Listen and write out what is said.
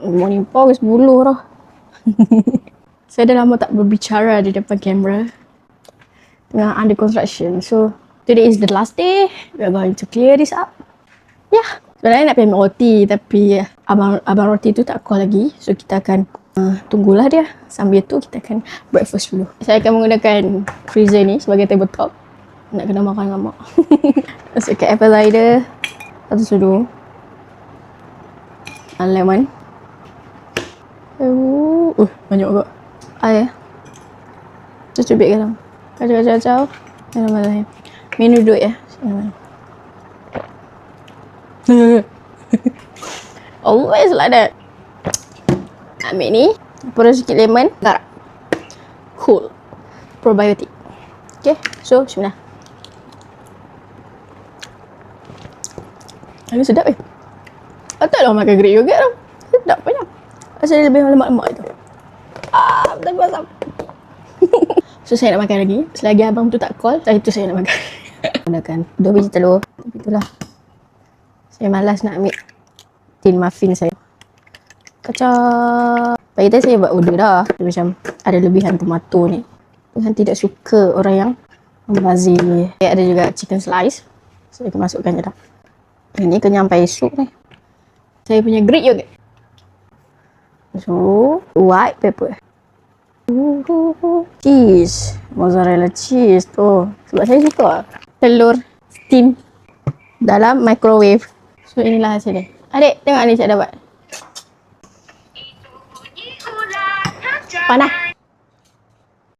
Morning pause 10 dah. Saya dah lama tak berbicara di depan kamera. Tengah under construction. So, today is the last day. We are going to clear this up. Yeah. Sebenarnya nak pergi ambil roti tapi abang roti tu tak call lagi. So, kita akan tunggulah dia. Sambil tu, kita akan breakfast dulu. Saya akan menggunakan freezer ni sebagai tabletop. Nak kena makan dengan mak. Masukkan apple cider. Satu sudu. Lemon. Banyak kot. Air. Cubit ke dalam. Kacau-kacau. Menu duduk ya. Always like that. Ambil ni. Perut sikit lemon. Garam. Cool. Probiotic. Okay. So, bismillah. Ini sedap Patutlah makan Greek yogurt tau. Sedap punya. Rasa dia lebih lemak-lemak tu. Betul pasal. So, saya nak makan lagi. Selagi abang tu tak call, itu saya nak makan. Gunakan 2 biji telur. Tapi itulah. Saya malas nak ambil tin muffin saya. Kacau. Pagi tadi saya buat order dah. Dia macam ada lebihan tomato ni. Tuhan tidak suka orang yang membazir. Ada juga chicken slice. Saya akan masukkan je dah. Ini kenyampai sup ni. Saya punya Greek yogurt. So, white pepper. Cheese. Mozzarella cheese tu. Sebab saya suka. Telur steam dalam microwave. So, inilah hasil dia. Adik, tengok ni saya dapat. Panas.